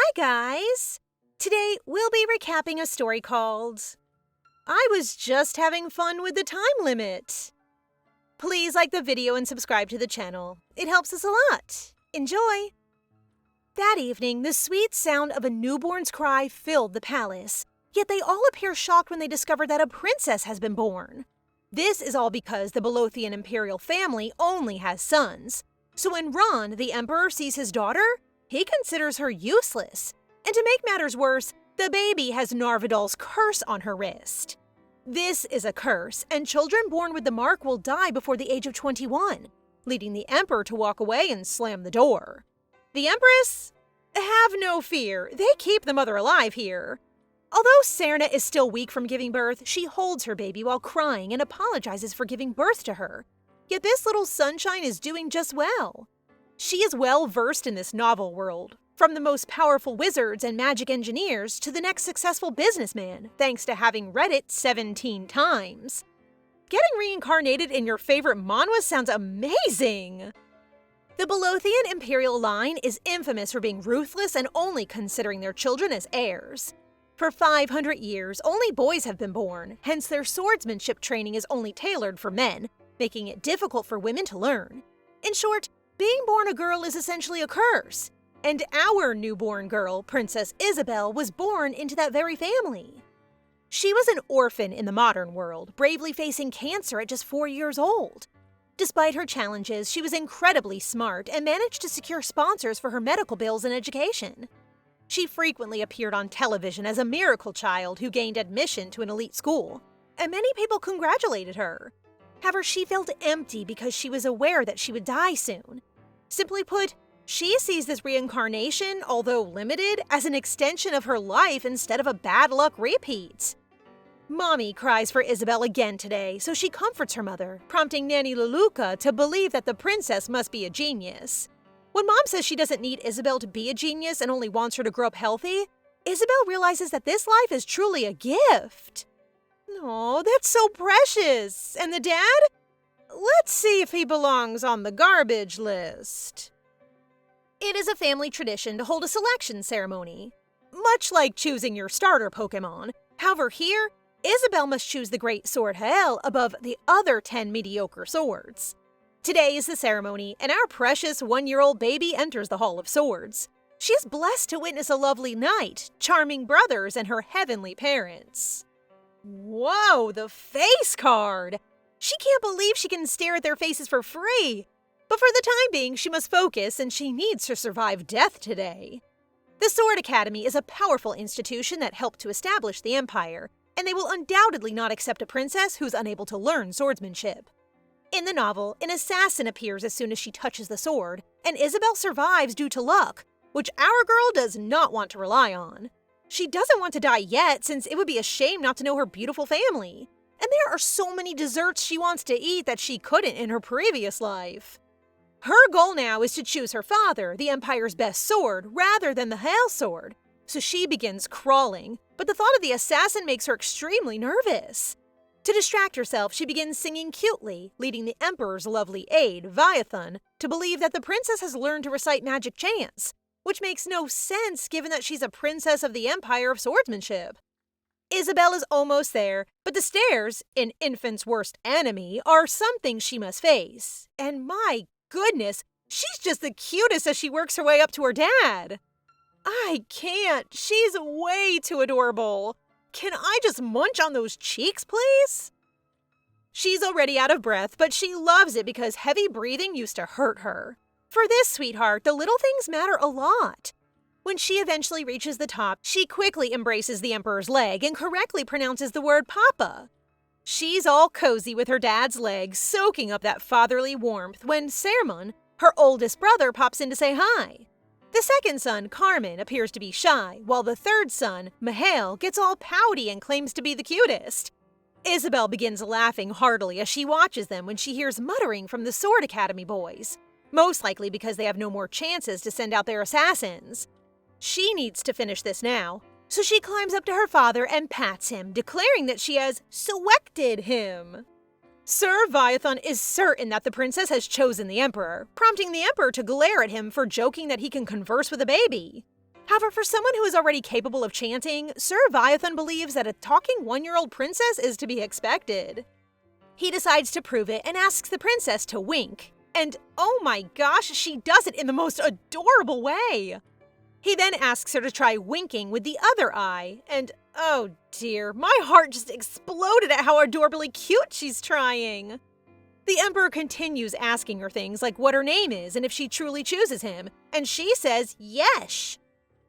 Hi guys! Today we'll be recapping a story called I Was Just Having Fun with the Time Limit. Please like the video and subscribe to the channel. It helps us a lot. Enjoy! That evening, the sweet sound of a newborn's cry filled the palace, yet they all appear shocked when they discover that a princess has been born. This is all because the Belothian imperial family only has sons. So when Ron, the emperor, sees his daughter, he considers her useless. And to make matters worse, the baby has Narvidal's curse on her wrist. This is a curse, and children born with the mark will die before the age of 21, leading the emperor to walk away and slam the door. The empress? Have no fear, they keep the mother alive here. Although Serna is still weak from giving birth, she holds her baby while crying and apologizes for giving birth to her. Yet this little sunshine is doing just well. She is well versed in this novel world, from the most powerful wizards and magic engineers to the next successful businessman, thanks to having read it 17 times. Getting reincarnated in your favorite manhwa sounds amazing! The Belothian imperial line is infamous for being ruthless and only considering their children as heirs. For 500 years, only boys have been born, hence their swordsmanship training is only tailored for men, making it difficult for women to learn. In short, being born a girl is essentially a curse, and our newborn girl, Princess Isabel, was born into that very family. She was an orphan in the modern world, bravely facing cancer at just 4 years old. Despite her challenges, she was incredibly smart and managed to secure sponsors for her medical bills and education. She frequently appeared on television as a miracle child who gained admission to an elite school, and many people congratulated her. However, she felt empty because she was aware that she would die soon. Simply put, she sees this reincarnation, although limited, as an extension of her life instead of a bad luck repeat. Mommy cries for Isabel again today, so she comforts her mother, prompting Nanny Leluca to believe that the princess must be a genius. When Mom says she doesn't need Isabel to be a genius and only wants her to grow up healthy, Isabel realizes that this life is truly a gift. Oh, that's so precious. And the dad? Let's see if he belongs on the garbage list. It is a family tradition to hold a selection ceremony, much like choosing your starter Pokemon. However, here, Isabel must choose the great sword Hael above the other 10 mediocre swords. Today is the ceremony, and our precious 1-year-old baby enters the Hall of Swords. She is blessed to witness a lovely night, charming brothers, and her heavenly parents. Whoa, the face card! She can't believe she can stare at their faces for free. But for the time being, she must focus, and she needs to survive death today. The Sword Academy is a powerful institution that helped to establish the Empire, and they will undoubtedly not accept a princess who's unable to learn swordsmanship. In the novel, an assassin appears as soon as she touches the sword, and Isabel survives due to luck, which our girl does not want to rely on. She doesn't want to die yet, since it would be a shame not to know her beautiful family. And there are so many desserts she wants to eat that she couldn't in her previous life. Her goal now is to choose her father, the Empire's best sword, rather than the Hael sword. So she begins crawling, but the thought of the assassin makes her extremely nervous. To distract herself, she begins singing cutely, leading the Emperor's lovely aide, Viathun, to believe that the princess has learned to recite magic chants, which makes no sense given that she's a princess of the Empire of Swordsmanship. Isabel is almost there, but the stairs, an infant's worst enemy, are something she must face. And my goodness, she's just the cutest as she works her way up to her dad. I can't, she's way too adorable. Can I just munch on those cheeks, please? She's already out of breath, but she loves it because heavy breathing used to hurt her. For this sweetheart, the little things matter a lot. When she eventually reaches the top, she quickly embraces the Emperor's leg and correctly pronounces the word Papa. She's all cozy with her dad's legs, soaking up that fatherly warmth when Sermon, her oldest brother, pops in to say hi. The second son, Carmen, appears to be shy, while the third son, Mihail, gets all pouty and claims to be the cutest. Isabel begins laughing heartily as she watches them when she hears muttering from the Sword Academy boys, most likely because they have no more chances to send out their assassins. She needs to finish this now, so she climbs up to her father and pats him, declaring that she has selected him. Sir Viathun is certain that the princess has chosen the Emperor, prompting the Emperor to glare at him for joking that he can converse with a baby. However, for someone who is already capable of chanting, Sir Viathan believes that a talking 1-year-old princess is to be expected. He decides to prove it and asks the princess to wink. And oh my gosh, she does it in the most adorable way! He then asks her to try winking with the other eye, and oh dear, my heart just exploded at how adorably cute she's trying. The Emperor continues asking her things like what her name is and if she truly chooses him, and she says yes.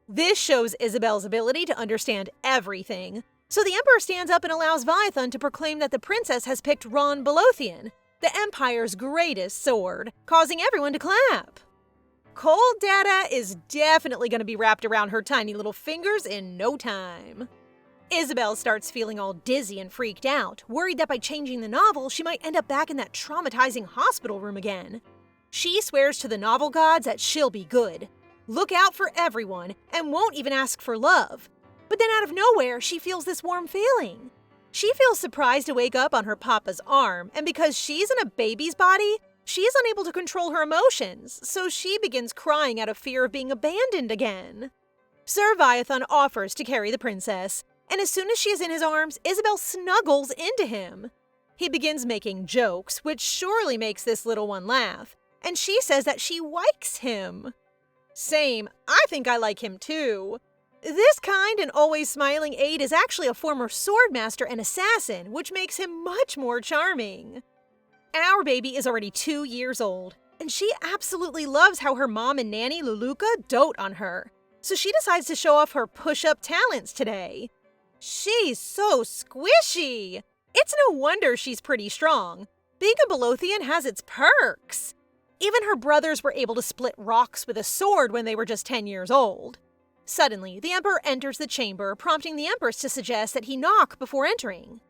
This shows Isabel's ability to understand everything. So the Emperor stands up and allows Viathan to proclaim that the princess has picked Ron Bolothian, the Empire's greatest sword, causing everyone to clap. Cold data is definitely going to be wrapped around her tiny little fingers in no time. Isabel starts feeling all dizzy and freaked out, worried that by changing the novel, she might end up back in that traumatizing hospital room again. She swears to the novel gods that she'll be good, look out for everyone, and won't even ask for love. But then out of nowhere, she feels this warm feeling. She feels surprised to wake up on her papa's arm, and because she's in a baby's body, she is unable to control her emotions, so she begins crying out of fear of being abandoned again. Sir Viathan offers to carry the princess, and as soon as she is in his arms, Isabel snuggles into him. He begins making jokes, which surely makes this little one laugh, and she says that she likes him. Same, I think I like him too. This kind and always smiling aide is actually a former swordmaster and assassin, which makes him much more charming. Our baby is already 2 years old, and she absolutely loves how her mom and nanny Luluka dote on her. So she decides to show off her push-up talents today. She's so squishy! It's no wonder she's pretty strong. Being a Bolothian has its perks. Even her brothers were able to split rocks with a sword when they were just 10 years old. Suddenly, the Emperor enters the chamber, prompting the Empress to suggest that he knock before entering.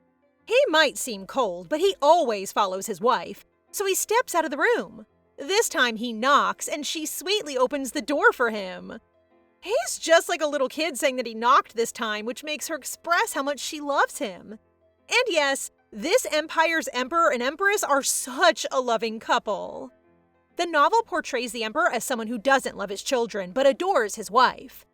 He might seem cold, but he always follows his wife, so he steps out of the room. This time he knocks, and she sweetly opens the door for him. He's just like a little kid saying that he knocked this time, which makes her express how much she loves him. And yes, this empire's emperor and empress are such a loving couple. The novel portrays the emperor as someone who doesn't love his children, but adores his wife.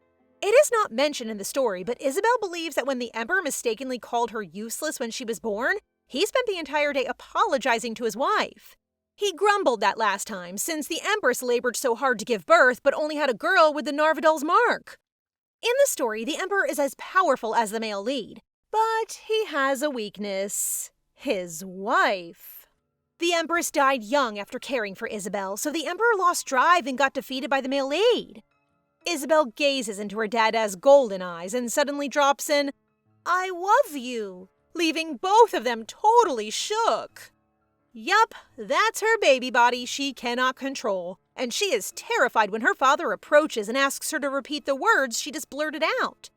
It is not mentioned in the story, but Isabel believes that when the emperor mistakenly called her useless when she was born, he spent the entire day apologizing to his wife. He grumbled that last time, since the empress labored so hard to give birth but only had a girl with the Narvadal's mark. In the story, the emperor is as powerful as the male lead, but he has a weakness: his wife. The empress died young after caring for Isabel, so the emperor lost drive and got defeated by the male lead. Isabel gazes into her dada's golden eyes and suddenly drops in, "I love you," leaving both of them totally shook. Yup, that's her baby body she cannot control, and she is terrified when her father approaches and asks her to repeat the words she just blurted out.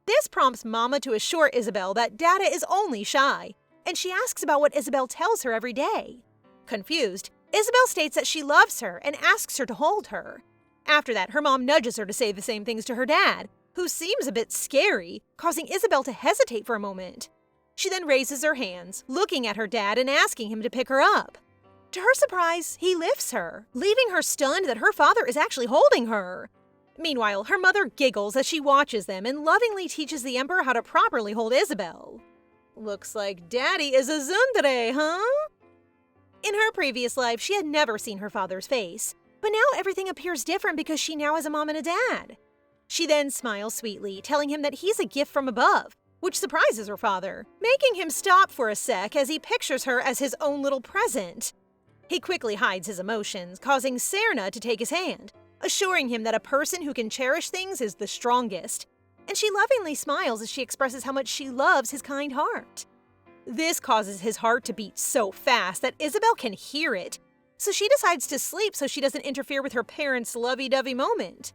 This prompts Mama to assure Isabel that Dada is only shy, and she asks about what Isabel tells her every day. Confused, Isabel states that she loves her and asks her to hold her. After that, her mom nudges her to say the same things to her dad, who seems a bit scary, causing Isabel to hesitate for a moment. She then raises her hands, looking at her dad and asking him to pick her up. To her surprise, he lifts her, leaving her stunned that her father is actually holding her. Meanwhile, her mother giggles as she watches them and lovingly teaches the emperor how to properly hold Isabel. Looks like Daddy is a tsundere, huh? In her previous life, she had never seen her father's face, but now everything appears different because she now has a mom and a dad. She then smiles sweetly, telling him that he's a gift from above, which surprises her father, making him stop for a sec as he pictures her as his own little present. He quickly hides his emotions, causing Serna to take his hand, assuring him that a person who can cherish things is the strongest, and she lovingly smiles as she expresses how much she loves his kind heart. This causes his heart to beat so fast that Isabel can hear it, so she decides to sleep so she doesn't interfere with her parents' lovey-dovey moment.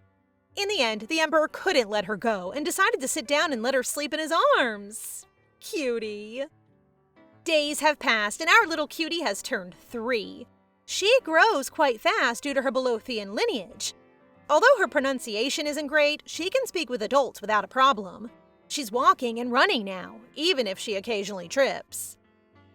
In the end, the emperor couldn't let her go and decided to sit down and let her sleep in his arms. Cutie. Days have passed and our little cutie has turned 3. She grows quite fast due to her Bolothian lineage. Although her pronunciation isn't great, she can speak with adults without a problem. She's walking and running now, even if she occasionally trips.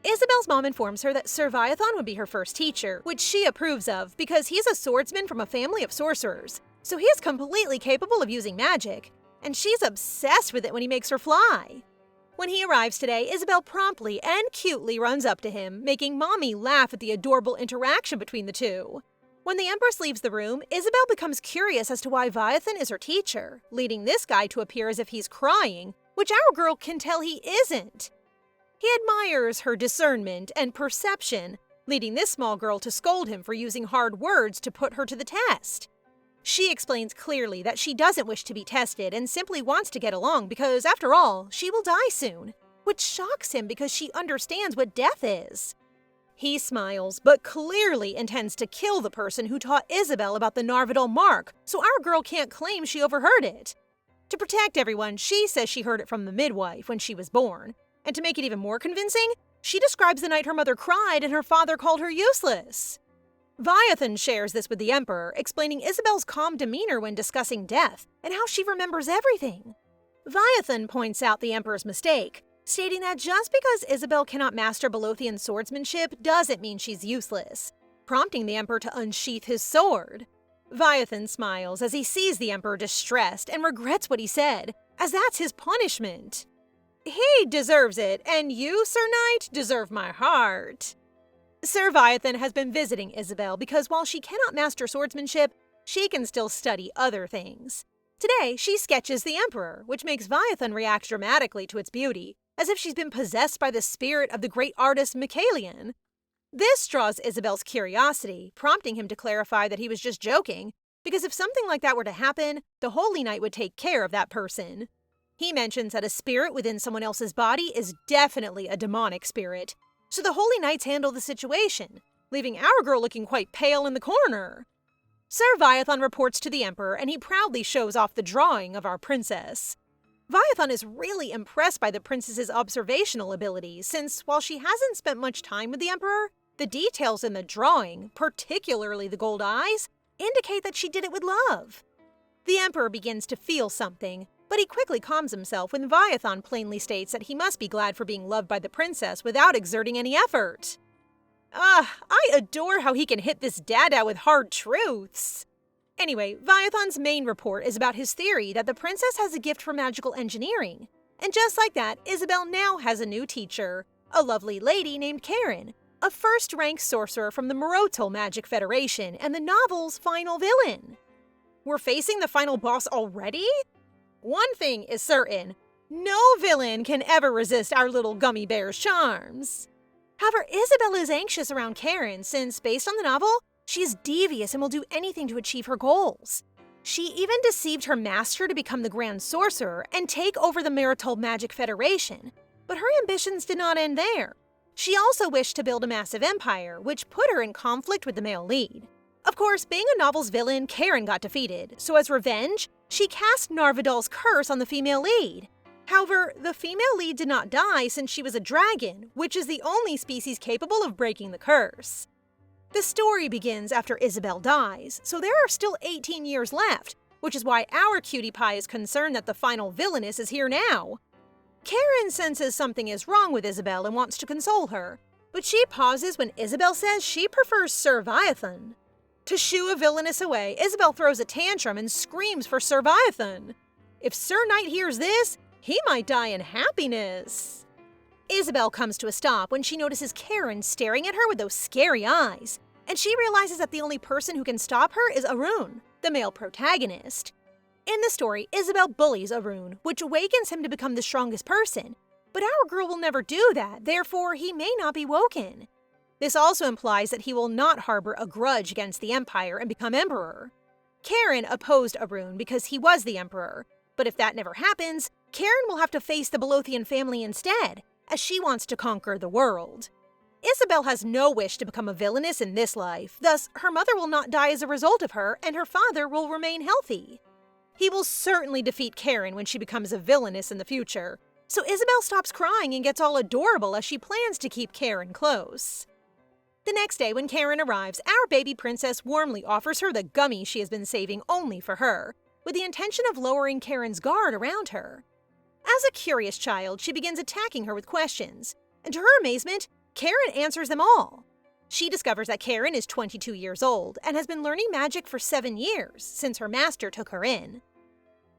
Isabel's mom informs her that Sir Viathan would be her first teacher, which she approves of because he's a swordsman from a family of sorcerers, so he is completely capable of using magic, and she's obsessed with it when he makes her fly. When he arrives today, Isabel promptly and cutely runs up to him, making Mommy laugh at the adorable interaction between the two. When the Empress leaves the room, Isabel becomes curious as to why Viathan is her teacher, leading this guy to appear as if he's crying, which our girl can tell he isn't. He admires her discernment and perception, leading this small girl to scold him for using hard words to put her to the test. She explains clearly that she doesn't wish to be tested and simply wants to get along because, after all, she will die soon, which shocks him because she understands what death is. He smiles, but clearly intends to kill the person who taught Isabel about the Narvidal mark, so our girl can't claim she overheard it. To protect everyone, she says she heard it from the midwife when she was born, and to make it even more convincing, she describes the night her mother cried and her father called her useless. Viathan shares this with the Emperor, explaining Isabel's calm demeanor when discussing death and how she remembers everything. Viathan points out the Emperor's mistake, stating that just because Isabel cannot master Belothian swordsmanship doesn't mean she's useless, prompting the Emperor to unsheath his sword. Viathan smiles as he sees the Emperor distressed and regrets what he said, as that's his punishment. He deserves it, and you, Sir Knight, deserve my heart. Sir Viathan has been visiting Isabel because while she cannot master swordsmanship, she can still study other things. Today, she sketches the Emperor, which makes Viathan react dramatically to its beauty, as if she's been possessed by the spirit of the great artist Michaelian. This draws Isabel's curiosity, prompting him to clarify that he was just joking, because if something like that were to happen, the Holy Knight would take care of that person. He mentions that a spirit within someone else's body is definitely a demonic spirit, so the Holy Knights handle the situation, leaving our girl looking quite pale in the corner. Sir Viathan reports to the Emperor, and he proudly shows off the drawing of our princess. Viathan is really impressed by the princess's observational abilities, since while she hasn't spent much time with the Emperor, the details in the drawing, particularly the gold eyes, indicate that she did it with love. The Emperor begins to feel something, but he quickly calms himself when Viathan plainly states that he must be glad for being loved by the princess without exerting any effort. I adore how he can hit this dada with hard truths. Anyway, Viathan's main report is about his theory that the princess has a gift for magical engineering. And just like that, Isabel now has a new teacher, a lovely lady named Karin, a first-rank sorcerer from the Maroto Magic Federation and the novel's final villain. We're facing the final boss already? One thing is certain, no villain can ever resist our little gummy bear's charms. However, Isabel is anxious around Karin since, based on the novel, she is devious and will do anything to achieve her goals. She even deceived her master to become the Grand Sorcerer and take over the Maroto Magic Federation, but her ambitions did not end there. She also wished to build a massive empire, which put her in conflict with the male lead. Of course, being a novel's villain, Karin got defeated, so as revenge, she cast Narvidal's curse on the female lead. However, the female lead did not die since she was a dragon, which is the only species capable of breaking the curse. The story begins after Isabel dies, so there are still 18 years left, which is why our cutie pie is concerned that the final villainess is here now. Karin senses something is wrong with Isabel and wants to console her, but she pauses when Isabel says she prefers Sir Viathan. To shoo a villainess away, Isabel throws a tantrum and screams for Sir Viathan. If Sir Knight hears this, he might die in happiness. Isabel comes to a stop when she notices Karin staring at her with those scary eyes, and she realizes that the only person who can stop her is Arun, the male protagonist. In the story, Isabel bullies Arun, which awakens him to become the strongest person, but our girl will never do that, therefore he may not be woken. This also implies that he will not harbor a grudge against the Empire and become Emperor. Karin opposed Arun because he was the Emperor, but if that never happens, Karin will have to face the Belothian family instead, as she wants to conquer the world. Isabel has no wish to become a villainess in this life, thus her mother will not die as a result of her, and her father will remain healthy. He will certainly defeat Karin when she becomes a villainess in the future, so Isabel stops crying and gets all adorable as she plans to keep Karin close. The next day when Karin arrives, our baby princess warmly offers her the gummy she has been saving only for her, with the intention of lowering Karin's guard around her. As a curious child, she begins attacking her with questions, and to her amazement, Karin answers them all. She discovers that Karin is 22 years old and has been learning magic for 7 years since her master took her in.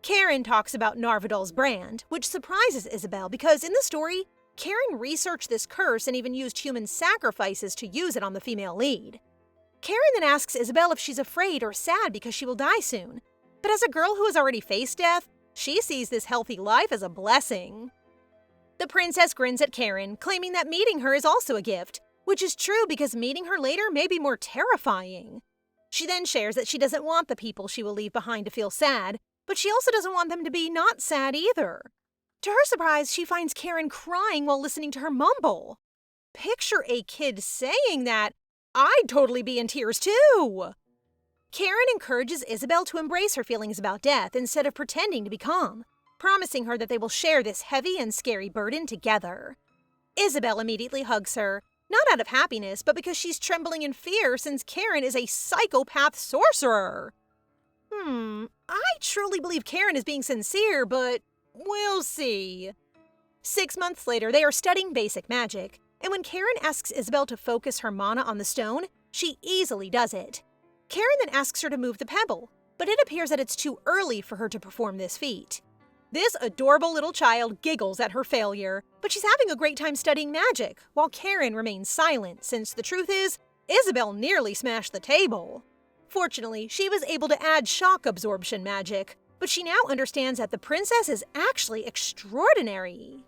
Karin talks about Narvadal's brand, which surprises Isabel because in the story, Karin researched this curse and even used human sacrifices to use it on the female lead. Karin then asks Isabel if she's afraid or sad because she will die soon. But as a girl who has already faced death, she sees this healthy life as a blessing. The princess grins at Karin, claiming that meeting her is also a gift, which is true because meeting her later may be more terrifying. She then shares that she doesn't want the people she will leave behind to feel sad, but she also doesn't want them to be not sad either. To her surprise, she finds Karin crying while listening to her mumble. Picture a kid saying that. I'd totally be in tears too. Karin encourages Isabel to embrace her feelings about death instead of pretending to be calm, promising her that they will share this heavy and scary burden together. Isabel immediately hugs her, not out of happiness, but because she's trembling in fear since Karin is a psychopath sorcerer. I truly believe Karin is being sincere, but we'll see. 6 months later, they are studying basic magic, and when Karin asks Isabel to focus her mana on the stone, she easily does it. Karin then asks her to move the pebble, but it appears that it's too early for her to perform this feat. This adorable little child giggles at her failure, but she's having a great time studying magic, while Karin remains silent since the truth is, Isabel nearly smashed the table. Fortunately, she was able to add shock absorption magic, but she now understands that the princess is actually extraordinary.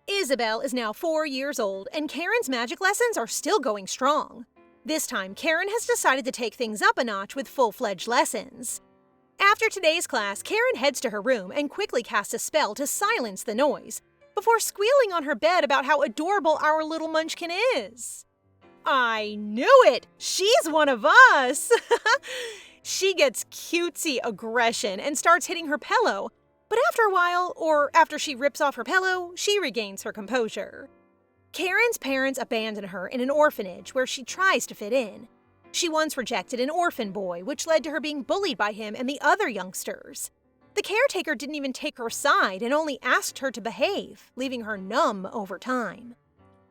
Isabel is now 4 years old, and Karin's magic lessons are still going strong. This time, Karin has decided to take things up a notch with full-fledged lessons. After today's class, Karin heads to her room and quickly casts a spell to silence the noise, before squealing on her bed about how adorable our little munchkin is. I knew it! She's one of us! She gets cutesy aggression and starts hitting her pillow, but after a while, or after she rips off her pillow, she regains her composure. Karin's parents abandon her in an orphanage where she tries to fit in. She once rejected an orphan boy, which led to her being bullied by him and the other youngsters. The caretaker didn't even take her side and only asked her to behave, leaving her numb over time.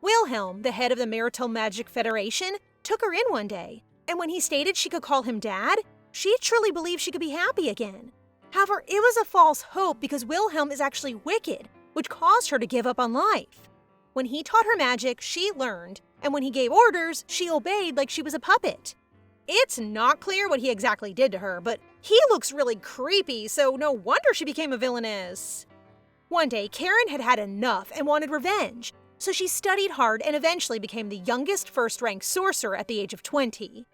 Wilhelm, the head of the Marital Magic Federation, took her in one day, and when he stated she could call him Dad, she truly believed she could be happy again. However, it was a false hope because Wilhelm is actually wicked, which caused her to give up on life. When he taught her magic, she learned, and when he gave orders, she obeyed like she was a puppet. It's not clear what he exactly did to her, but he looks really creepy, so no wonder she became a villainess. One day, Karin had had enough and wanted revenge, so she studied hard and eventually became the youngest first-rank sorcerer at the age of 20.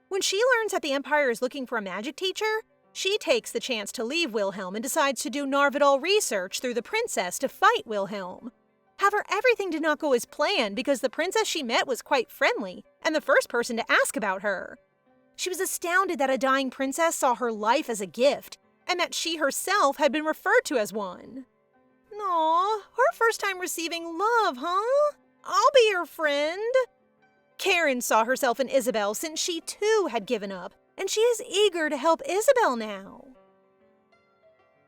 When she learns that the Empire is looking for a magic teacher, she takes the chance to leave Wilhelm and decides to do Narvadal research through the princess to fight Wilhelm. However, everything did not go as planned because the princess she met was quite friendly and the first person to ask about her. She was astounded that a dying princess saw her life as a gift and that she herself had been referred to as one. Aw, her first time receiving love, huh? I'll be your friend. Karin saw herself in Isabel since she too had given up, and she is eager to help Isabel now.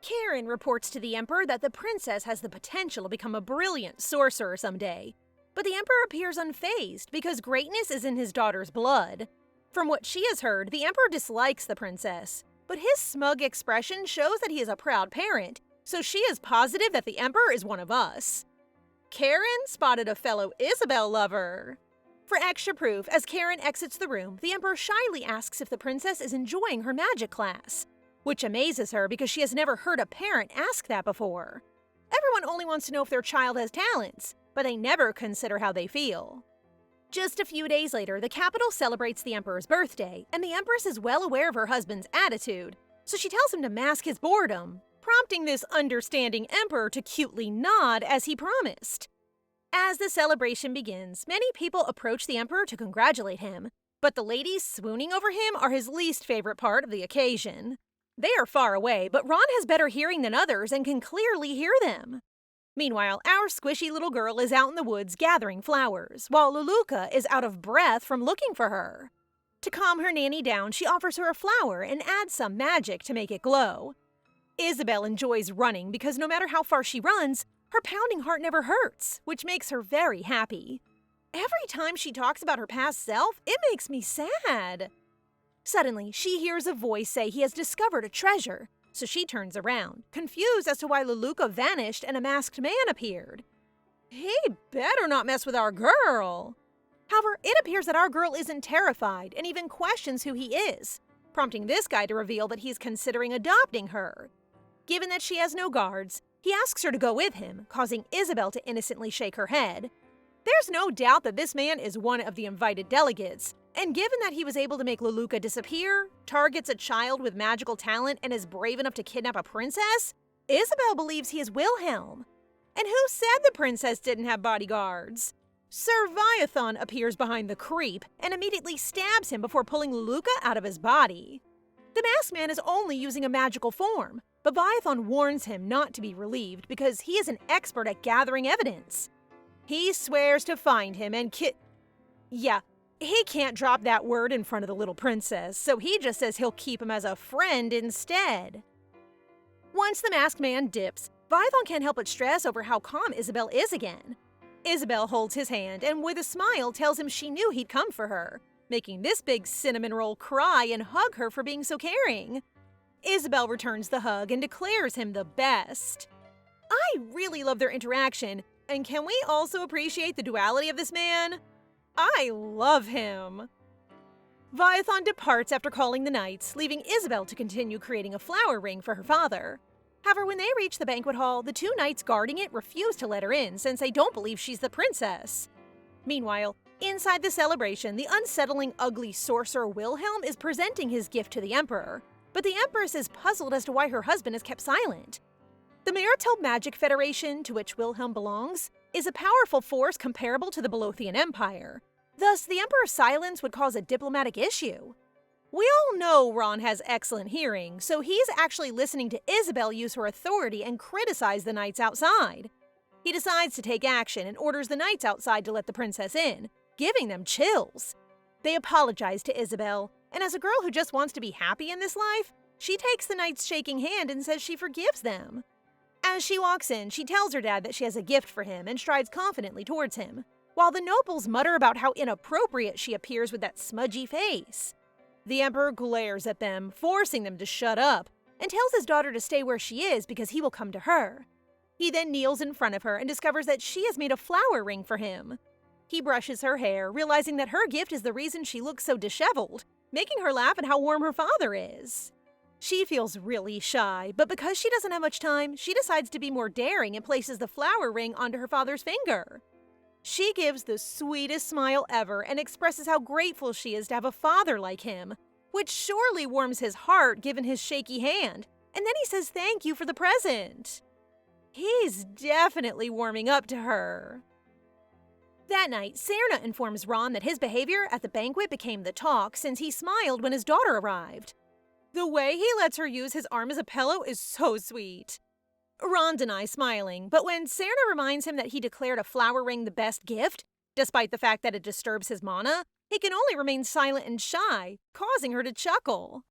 Karin reports to the Emperor that the princess has the potential to become a brilliant sorcerer someday, but the Emperor appears unfazed because greatness is in his daughter's blood. From what she has heard, the Emperor dislikes the princess, but his smug expression shows that he is a proud parent, so she is positive that the Emperor is one of us. Karin spotted a fellow Isabel lover. For extra proof, as Karin exits the room, the Emperor shyly asks if the princess is enjoying her magic class, which amazes her because she has never heard a parent ask that before. Everyone only wants to know if their child has talents, but they never consider how they feel. Just a few days later, the capital celebrates the Emperor's birthday, and the Empress is well aware of her husband's attitude, so she tells him to mask his boredom, prompting this understanding Emperor to cutely nod as he promised. As the celebration begins, many people approach the Emperor to congratulate him, but the ladies swooning over him are his least favorite part of the occasion. They are far away, but Ron has better hearing than others and can clearly hear them. Meanwhile, our squishy little girl is out in the woods gathering flowers, while Luluka is out of breath from looking for her. To calm her nanny down, she offers her a flower and adds some magic to make it glow. Isabel enjoys running because no matter how far she runs, her pounding heart never hurts, which makes her very happy. Every time she talks about her past self, it makes me sad. Suddenly, she hears a voice say he has discovered a treasure, so she turns around, confused as to why Leluka vanished and a masked man appeared. He better not mess with our girl. However, it appears that our girl isn't terrified and even questions who he is, prompting this guy to reveal that he's considering adopting her. Given that she has no guards, he asks her to go with him, causing Isabel to innocently shake her head. There's no doubt that this man is one of the invited delegates, and given that he was able to make Leluka disappear, targets a child with magical talent, and is brave enough to kidnap a princess, Isabel believes he is Wilhelm. And who said the princess didn't have bodyguards? Sir Viathon appears behind the creep and immediately stabs him before pulling Leluka out of his body. The masked man is only using a magical form, but Viathon warns him not to be relieved because he is an expert at gathering evidence. He swears to find him and he can't drop that word in front of the little princess, so he just says he'll keep him as a friend instead. Once the masked man dips, Viathon can't help but stress over how calm Isabel is again. Isabel holds his hand and with a smile tells him she knew he'd come for her, making this big cinnamon roll cry and hug her for being so caring. Isabel returns the hug and declares him the best. I really love their interaction, and can we also appreciate the duality of this man? I love him. Viathon departs after calling the knights, leaving Isabel to continue creating a flower ring for her father. However, when they reach the banquet hall, the two knights guarding it refuse to let her in since they don't believe she's the princess. Meanwhile, inside the celebration, the unsettling, ugly sorcerer Wilhelm is presenting his gift to the emperor, but the empress is puzzled as to why her husband is kept silent. The Marital Magic Federation, to which Wilhelm belongs, is a powerful force comparable to the Bolothian Empire. Thus, the emperor's silence would cause a diplomatic issue. We all know Ron has excellent hearing, so he's actually listening to Isabel use her authority and criticize the knights outside. He decides to take action and orders the knights outside to let the princess in, giving them chills. They apologize to Isabel, and as a girl who just wants to be happy in this life, she takes the knight's shaking hand and says she forgives them. As she walks in, she tells her dad that she has a gift for him and strides confidently towards him, while the nobles mutter about how inappropriate she appears with that smudgy face. The emperor glares at them, forcing them to shut up, and tells his daughter to stay where she is because he will come to her. He then kneels in front of her and discovers that she has made a flower ring for him. He brushes her hair, realizing that her gift is the reason she looks so disheveled, making her laugh at how warm her father is. She feels really shy, but because she doesn't have much time, she decides to be more daring and places the flower ring onto her father's finger. She gives the sweetest smile ever and expresses how grateful she is to have a father like him, which surely warms his heart given his shaky hand, and then he says thank you for the present. He's definitely warming up to her. That night, Serna informs Ron that his behavior at the banquet became the talk since he smiled when his daughter arrived. The way he lets her use his arm as a pillow is so sweet. Ron denies smiling, but when Serna reminds him that he declared a flower ring the best gift, despite the fact that it disturbs his mana, he can only remain silent and shy, causing her to chuckle.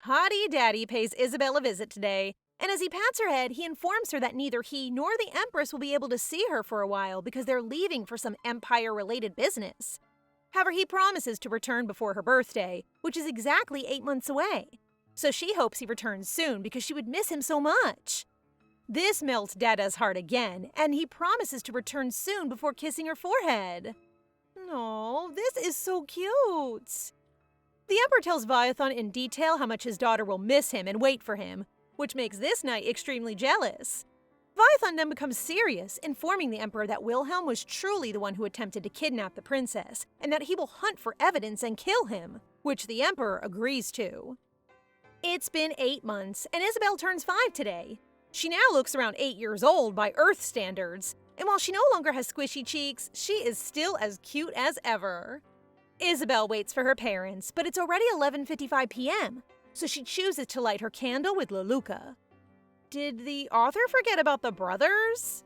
Hottie Daddy pays Isabel a visit today, and as he pats her head, he informs her that neither he nor the Empress will be able to see her for a while because they're leaving for some Empire-related business. However, he promises to return before her birthday, which is exactly 8 months away. So she hopes he returns soon because she would miss him so much. This melts Dada's heart again, and he promises to return soon before kissing her forehead. Oh, this is so cute. The Emperor tells Viathon in detail how much his daughter will miss him and wait for him, which makes this knight extremely jealous. Viathon then becomes serious, informing the Emperor that Wilhelm was truly the one who attempted to kidnap the princess, and that he will hunt for evidence and kill him, which the Emperor agrees to. It's been 8 months, and Isabel turns 5 today. She now looks around 8 years old by Earth standards, and while she no longer has squishy cheeks, she is still as cute as ever. Isabel waits for her parents, but it's already 11:55 p.m., so she chooses to light her candle with Leluka. Did the author forget about the brothers?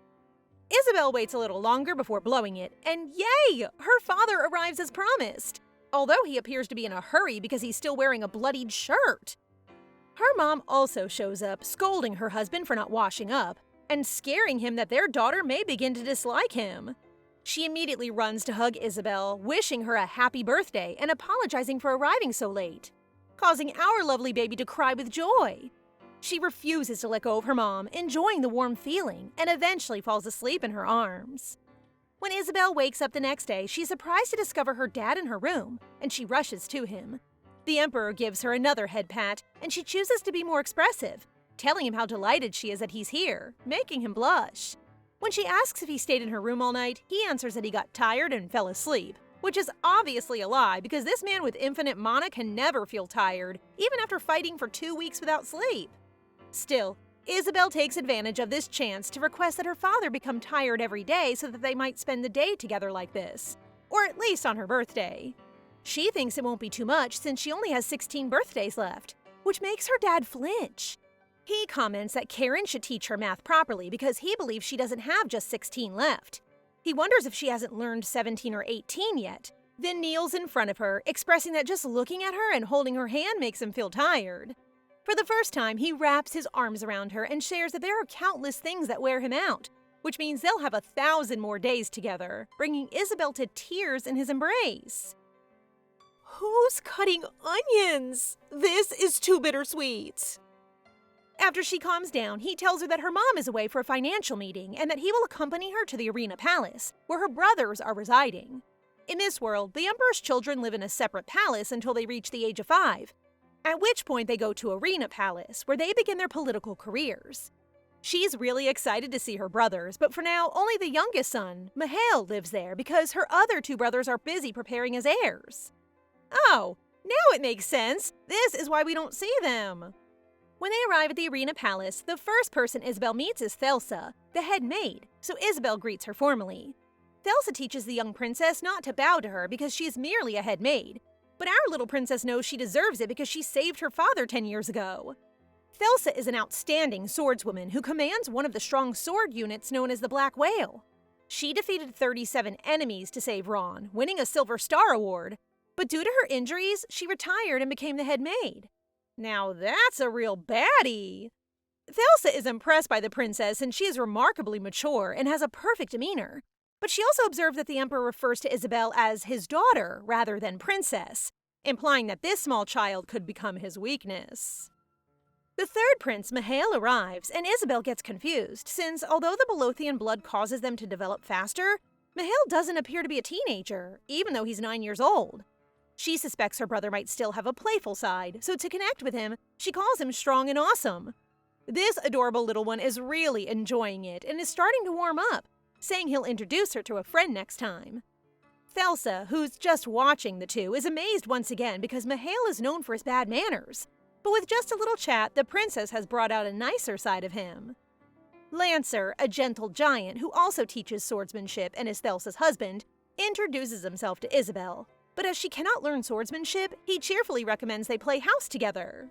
Isabel waits a little longer before blowing it, and yay! Her father arrives as promised, although he appears to be in a hurry because he's still wearing a bloodied shirt. Her mom also shows up, scolding her husband for not washing up, and scaring him that their daughter may begin to dislike him. She immediately runs to hug Isabel, wishing her a happy birthday and apologizing for arriving so late, causing our lovely baby to cry with joy. She refuses to let go of her mom, enjoying the warm feeling, and eventually falls asleep in her arms. When Isabel wakes up the next day, she's surprised to discover her dad in her room, and she rushes to him. The Emperor gives her another head pat, and she chooses to be more expressive, telling him how delighted she is that he's here, making him blush. When she asks if he stayed in her room all night, he answers that he got tired and fell asleep, which is obviously a lie because this man with infinite mana can never feel tired, even after fighting for 2 weeks without sleep. Still, Isabel takes advantage of this chance to request that her father become tired every day so that they might spend the day together like this, or at least on her birthday. She thinks it won't be too much since she only has 16 birthdays left, which makes her dad flinch. He comments that Karin should teach her math properly because he believes she doesn't have just 16 left. He wonders if she hasn't learned 17 or 18 yet, then kneels in front of her, expressing that just looking at her and holding her hand makes him feel tired. For the first time, he wraps his arms around her and shares that there are countless things that wear him out, which means they'll have 1,000 more days together, bringing Isabel to tears in his embrace. Who's cutting onions? This is too bittersweet. After she calms down, he tells her that her mom is away for a financial meeting and that he will accompany her to the Arena Palace, where her brothers are residing. In this world, the Emperor's children live in a separate palace until they reach the age of 5, at which point they go to Arena Palace, where they begin their political careers. She's really excited to see her brothers, but for now, only the youngest son, Mihail, lives there because her other 2 brothers are busy preparing as heirs. Oh, now it makes sense. This is why we don't see them. When they arrive at the Arena Palace, the first person Isabel meets is Thelsa, the head maid, so Isabel greets her formally. Thelsa teaches the young princess not to bow to her because she is merely a head maid, but our little princess knows she deserves it because she saved her father 10 years ago. Thelsa is an outstanding swordswoman who commands one of the strong sword units known as the Black Whale. She defeated 37 enemies to save Ron, winning a Silver Star Award, but due to her injuries, she retired and became the head maid. Now that's a real baddie! Thelsa is impressed by the princess and she is remarkably mature and has a perfect demeanor. But she also observed that the Emperor refers to Isabel as his daughter rather than princess, implying that this small child could become his weakness. The third prince, Mihail, arrives, and Isabel gets confused, since although the Belothian blood causes them to develop faster, Mihail doesn't appear to be a teenager, even though he's 9 years old. She suspects her brother might still have a playful side, so to connect with him, she calls him strong and awesome. This adorable little one is really enjoying it and is starting to warm up, saying he'll introduce her to a friend next time. Thelsa, who's just watching the two, is amazed once again because Mihail is known for his bad manners. But with just a little chat, the princess has brought out a nicer side of him. Lancer, a gentle giant who also teaches swordsmanship and is Thelsa's husband, introduces himself to Isabel. But as she cannot learn swordsmanship, he cheerfully recommends they play house together.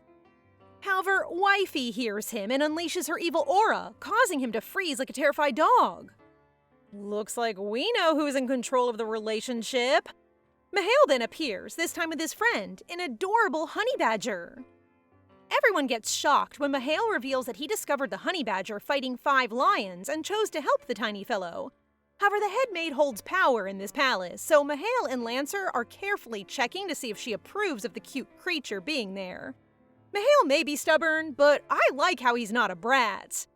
However, Wifey hears him and unleashes her evil aura, causing him to freeze like a terrified dog. Looks like we know who's in control of the relationship. Mihail then appears, this time with his friend, an adorable honey badger. Everyone gets shocked when Mihail reveals that he discovered the honey badger fighting 5 lions and chose to help the tiny fellow. However, the head maid holds power in this palace, so Mihail and Lancer are carefully checking to see if she approves of the cute creature being there. Mihail may be stubborn, but I like how he's not a brat.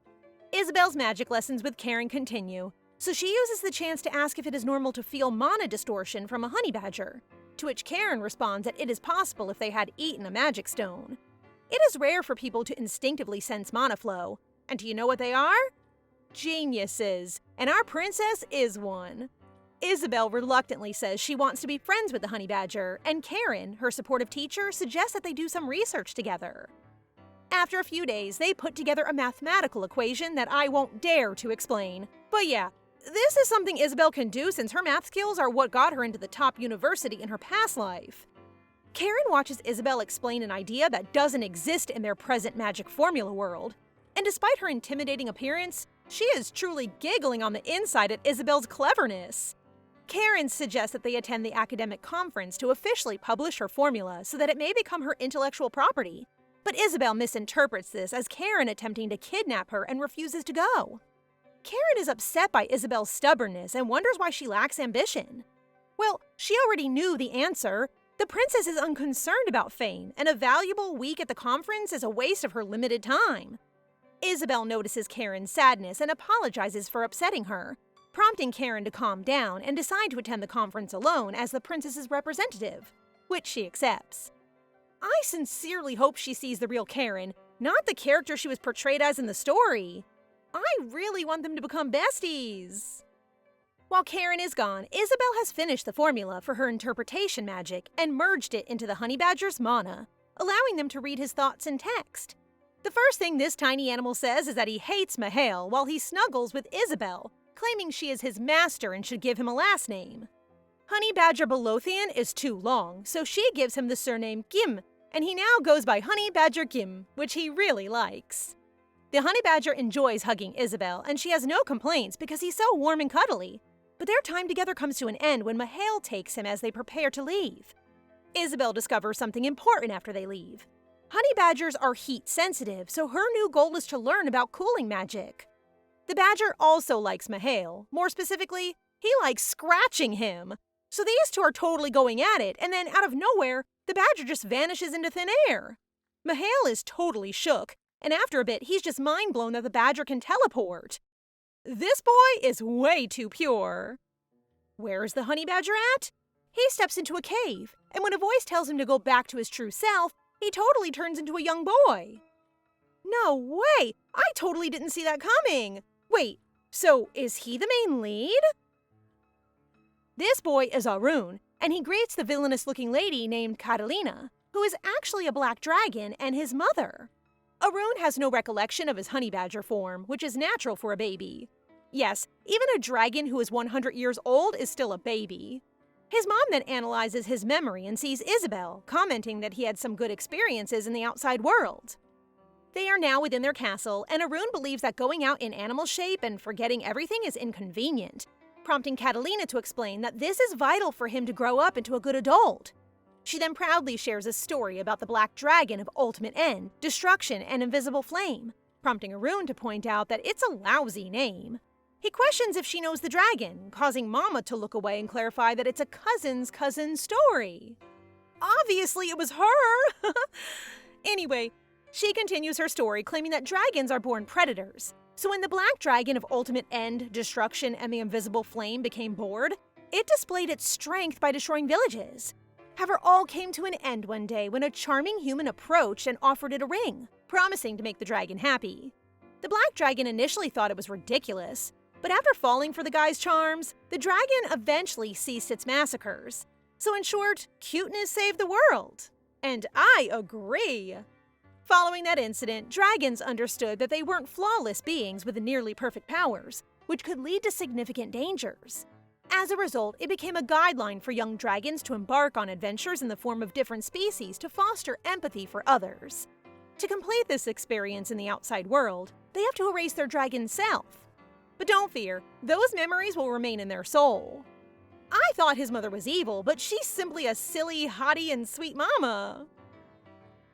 Isabel's magic lessons with Karin continue, so she uses the chance to ask if it is normal to feel mana distortion from a honey badger, to which Karin responds that it is possible if they had eaten a magic stone. It is rare for people to instinctively sense mana flow, and do you know what they are? Geniuses, and our princess is one. Isabel reluctantly says she wants to be friends with the honey badger, and Karin, her supportive teacher, suggests that they do some research together. After a few days, they put together a mathematical equation that I won't dare to explain. But yeah, this is something Isabel can do since her math skills are what got her into the top university in her past life. Karin watches Isabel explain an idea that doesn't exist in their present magic formula world, and despite her intimidating appearance, she is truly giggling on the inside at Isabel's cleverness. Karin suggests that they attend the academic conference to officially publish her formula so that it may become her intellectual property. But Isabel misinterprets this as Karin attempting to kidnap her and refuses to go. Karin is upset by Isabel's stubbornness and wonders why she lacks ambition. Well, she already knew the answer. The princess is unconcerned about fame, and a valuable week at the conference is a waste of her limited time. Isabel notices Karin's sadness and apologizes for upsetting her, prompting Karin to calm down and decide to attend the conference alone as the princess's representative, which she accepts. I sincerely hope she sees the real Karin, not the character she was portrayed as in the story. I really want them to become besties. While Karin is gone, Isabel has finished the formula for her interpretation magic and merged it into the honey badger's mana, allowing them to read his thoughts in text. The first thing this tiny animal says is that he hates Mahale while he snuggles with Isabel, claiming she is his master and should give him a last name. Honey Badger Belothian is too long, so she gives him the surname Gim, and he now goes by Honey Badger Gim, which he really likes. The honey badger enjoys hugging Isabel, and she has no complaints because he's so warm and cuddly. But their time together comes to an end when Mahale takes him as they prepare to leave. Isabel discovers something important after they leave. Honey badgers are heat sensitive, so her new goal is to learn about cooling magic. The badger also likes Mahale. More specifically, he likes scratching him. So these two are totally going at it, and then out of nowhere, the badger just vanishes into thin air. Mahale is totally shook, and after a bit, he's just mind blown that the badger can teleport. This boy is way too pure. Where's the honey badger at? He steps into a cave, and when a voice tells him to go back to his true self, he totally turns into a young boy. No way! I totally didn't see that coming! Wait, so is he the main lead? This boy is Arun, and he greets the villainous-looking lady named Catalina, who is actually a black dragon and his mother. Arun has no recollection of his honey badger form, which is natural for a baby. Yes, even a dragon who is 100 years old is still a baby. His mom then analyzes his memory and sees Isabel, commenting that he had some good experiences in the outside world. They are now within their castle, and Arun believes that going out in animal shape and forgetting everything is inconvenient, prompting Catalina to explain that this is vital for him to grow up into a good adult. She then proudly shares a story about the black dragon of ultimate end, destruction, and invisible flame, prompting Arun to point out that it's a lousy name. He questions if she knows the dragon, causing Mama to look away and clarify that it's a cousin's cousin story. Obviously, it was her! Anyway, she continues her story claiming that dragons are born predators. So when the black dragon of ultimate end, destruction, and the invisible flame became bored, it displayed its strength by destroying villages. However, all came to an end one day when a charming human approached and offered it a ring, promising to make the dragon happy. The black dragon initially thought it was ridiculous, but after falling for the guy's charms, the dragon eventually ceased its massacres. So in short, cuteness saved the world. And I agree. Following that incident, dragons understood that they weren't flawless beings with nearly perfect powers, which could lead to significant dangers. As a result, it became a guideline for young dragons to embark on adventures in the form of different species to foster empathy for others. To complete this experience in the outside world, they have to erase their dragon self. But don't fear, those memories will remain in their soul. I thought his mother was evil, but she's simply a silly, haughty, and sweet mama.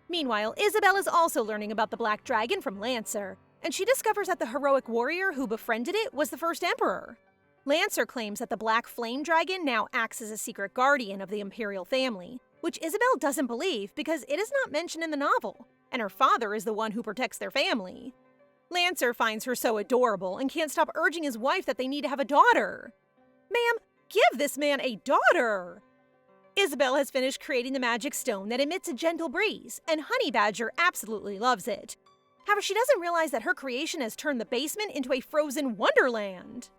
Meanwhile, Isabel is also learning about the black dragon from Lancer, and she discovers that the heroic warrior who befriended it was the first emperor. Lancer claims that the black flame dragon now acts as a secret guardian of the imperial family, which Isabel doesn't believe because it is not mentioned in the novel, and her father is the one who protects their family. Lancer finds her so adorable and can't stop urging his wife that they need to have a daughter. Ma'am, give this man a daughter! Isabel has finished creating the magic stone that emits a gentle breeze, and Honey Badger absolutely loves it. However, she doesn't realize that her creation has turned the basement into a frozen wonderland.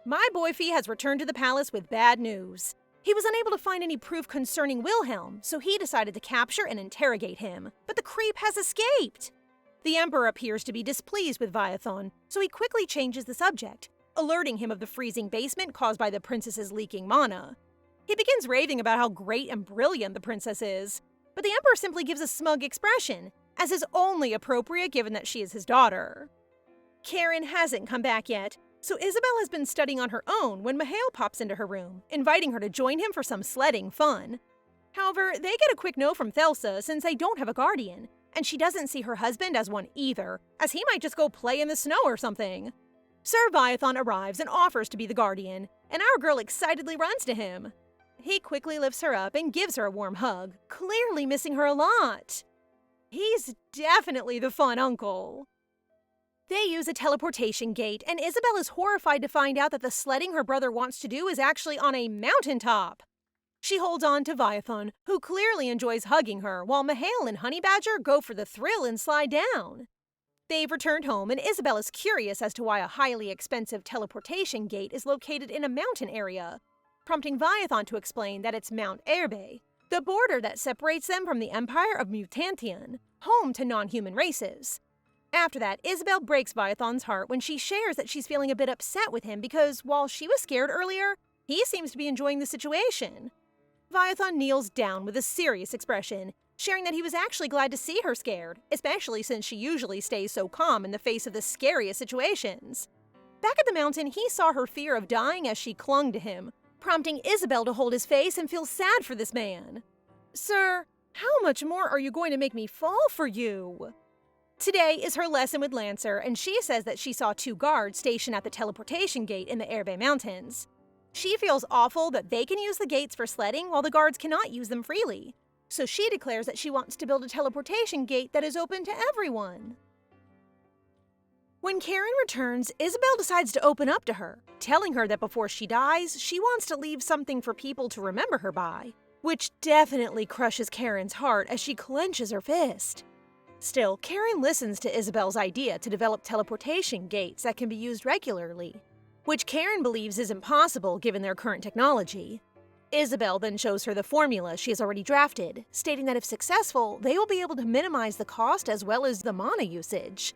My boyfie has returned to the palace with bad news. He was unable to find any proof concerning Wilhelm, so he decided to capture and interrogate him, but the creep has escaped. The Emperor appears to be displeased with Viathon, so he quickly changes the subject, alerting him of the freezing basement caused by the princess's leaking mana. He begins raving about how great and brilliant the princess is, but the Emperor simply gives a smug expression, as is only appropriate given that she is his daughter. Karin hasn't come back yet, so Isabel has been studying on her own when Mahale pops into her room, inviting her to join him for some sledding fun. However, they get a quick no from Thelsa since they don't have a guardian, and she doesn't see her husband as one either, as he might just go play in the snow or something. Sir Viathon arrives and offers to be the guardian, and our girl excitedly runs to him. He quickly lifts her up and gives her a warm hug, clearly missing her a lot. He's definitely the fun uncle. They use a teleportation gate, and Isabel is horrified to find out that the sledding her brother wants to do is actually on a mountaintop. She holds on to Viathon, who clearly enjoys hugging her, while Mahale and Honey Badger go for the thrill and slide down. They've returned home, and Isabel is curious as to why a highly expensive teleportation gate is located in a mountain area, prompting Viathon to explain that it's Mount Erbe, the border that separates them from the Empire of Mutantian, home to non-human races. After that, Isabel breaks Viathon's heart when she shares that she's feeling a bit upset with him because, while she was scared earlier, he seems to be enjoying the situation. Viathon kneels down with a serious expression, sharing that he was actually glad to see her scared, especially since she usually stays so calm in the face of the scariest situations. Back at the mountain, he saw her fear of dying as she clung to him, prompting Isabel to hold his face and feel sad for this man. "Sir, how much more are you going to make me fall for you?" Today is her lesson with Lancer, and she says that she saw 2 guards stationed at the teleportation gate in the Erbe Mountains. She feels awful that they can use the gates for sledding while the guards cannot use them freely. So she declares that she wants to build a teleportation gate that is open to everyone. When Karin returns, Isabel decides to open up to her, telling her that before she dies, she wants to leave something for people to remember her by, which definitely crushes Karin's heart as she clenches her fist. Still, Karin listens to Isabel's idea to develop teleportation gates that can be used regularly, which Karin believes is impossible given their current technology. Isabel then shows her the formula she has already drafted, stating that if successful, they will be able to minimize the cost as well as the mana usage.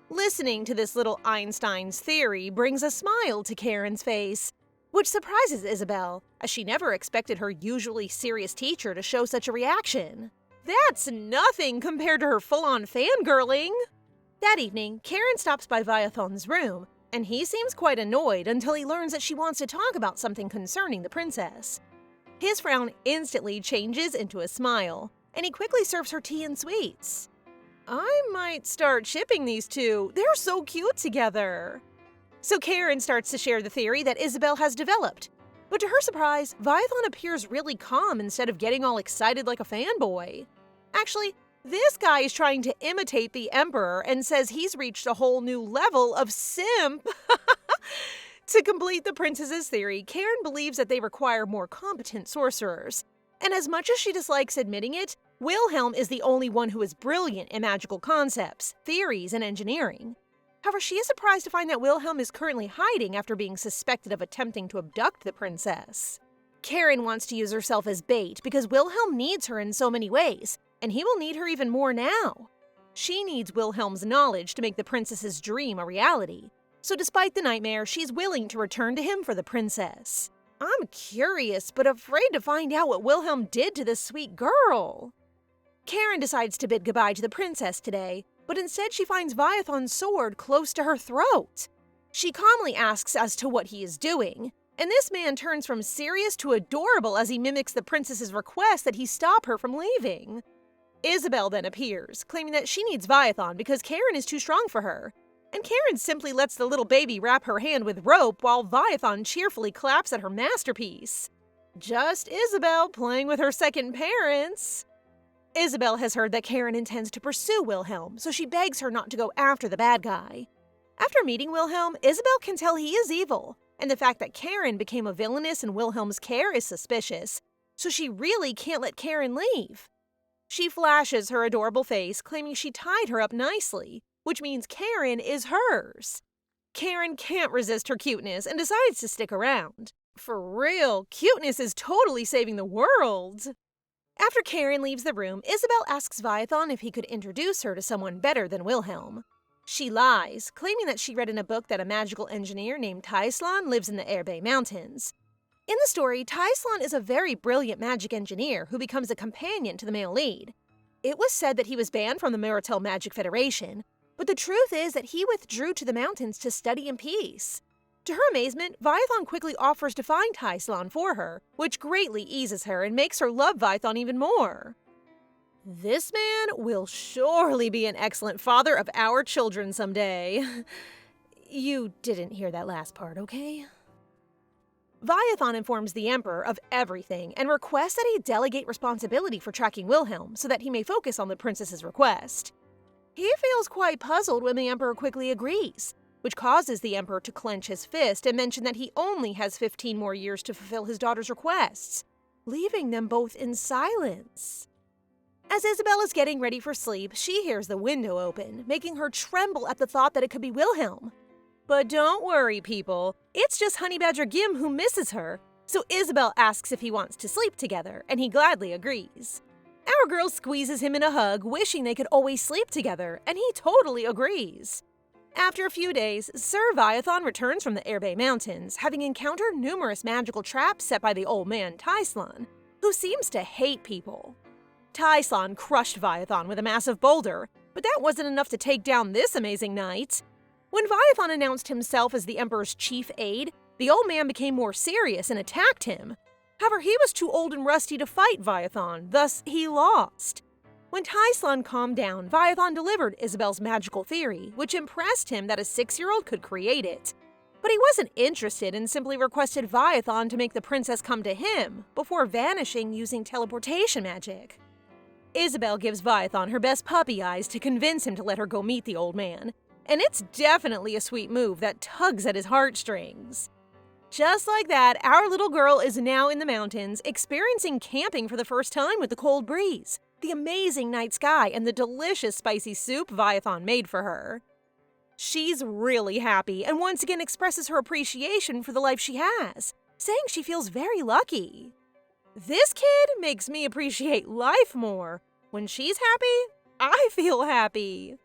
Listening to this little Einstein's theory brings a smile to Karin's face, which surprises Isabel, as she never expected her usually serious teacher to show such a reaction. That's nothing compared to her full-on fangirling. That evening, Karin stops by Viathon's room, and he seems quite annoyed until he learns that she wants to talk about something concerning the princess. His frown instantly changes into a smile, and he quickly serves her tea and sweets. I might start shipping these two. They're so cute together. So Karin starts to share the theory that Isabel has developed. But to her surprise, Viathon appears really calm instead of getting all excited like a fanboy. Actually, this guy is trying to imitate the Emperor and says he's reached a whole new level of simp. To complete the princess's theory, Karin believes that they require more competent sorcerers. And as much as she dislikes admitting it, Wilhelm is the only one who is brilliant in magical concepts, theories, and engineering. However, she is surprised to find that Wilhelm is currently hiding after being suspected of attempting to abduct the princess. Karin wants to use herself as bait because Wilhelm needs her in so many ways, and he will need her even more now. She needs Wilhelm's knowledge to make the princess's dream a reality. So despite the nightmare, she's willing to return to him for the princess. I'm curious, but afraid to find out what Wilhelm did to this sweet girl. Karin decides to bid goodbye to the princess today, but instead she finds Viathon's sword close to her throat. She calmly asks as to what he is doing, and this man turns from serious to adorable as he mimics the princess's request that he stop her from leaving. Isabel then appears, claiming that she needs Viathon because Karin is too strong for her, and Karin simply lets the little baby wrap her hand with rope while Viathon cheerfully claps at her masterpiece. Just Isabel playing with her second parents. Isabel has heard that Karin intends to pursue Wilhelm, so she begs her not to go after the bad guy. After meeting Wilhelm, Isabel can tell he is evil, and the fact that Karin became a villainess in Wilhelm's care is suspicious, so she really can't let Karin leave. She flashes her adorable face, claiming she tied her up nicely, which means Karin is hers. Karin can't resist her cuteness and decides to stick around. For real, cuteness is totally saving the world. After Karin leaves the room, Isabel asks Viathon if he could introduce her to someone better than Wilhelm. She lies, claiming that she read in a book that a magical engineer named Tyelon lives in the Erbe Mountains. In the story, Tyelon is a very brilliant magic engineer who becomes a companion to the male lead. It was said that he was banned from the Miratel Magic Federation, but the truth is that he withdrew to the mountains to study in peace. To her amazement, Viathon quickly offers to find Tyelon for her, which greatly eases her and makes her love Viathon even more. This man will surely be an excellent father of our children someday. You didn't hear that last part, okay? Viathon informs the Emperor of everything and requests that he delegate responsibility for tracking Wilhelm so that he may focus on the princess's request. He feels quite puzzled when the Emperor quickly agrees, which causes the Emperor to clench his fist and mention that he only has 15 more years to fulfill his daughter's requests, leaving them both in silence. As Isabel is getting ready for sleep, she hears the window open, making her tremble at the thought that it could be Wilhelm. But don't worry, people. It's just Honey Badger Gim who misses her, so Isabel asks if he wants to sleep together, and he gladly agrees. Our girl squeezes him in a hug, wishing they could always sleep together, and he totally agrees. After a few days, Sir Viathon returns from the Erbay Mountains, having encountered numerous magical traps set by the old man Tyelon, who seems to hate people. Tyelon crushed Viathon with a massive boulder, but that wasn't enough to take down this amazing knight. When Viathon announced himself as the Emperor's chief aide, the old man became more serious and attacked him. However, he was too old and rusty to fight Viathon, thus he lost. When Tyelon calmed down, Viathon delivered Isabel's magical theory, which impressed him that a 6-year-old could create it. But he wasn't interested and simply requested Viathon to make the princess come to him, before vanishing using teleportation magic. Isabel gives Viathon her best puppy eyes to convince him to let her go meet the old man. And it's definitely a sweet move that tugs at his heartstrings. Just like that, our little girl is now in the mountains, experiencing camping for the first time with the cold breeze, the amazing night sky, and the delicious spicy soup Viathon made for her. She's really happy and once again expresses her appreciation for the life she has, saying she feels very lucky. This kid makes me appreciate life more. When she's happy, I feel happy.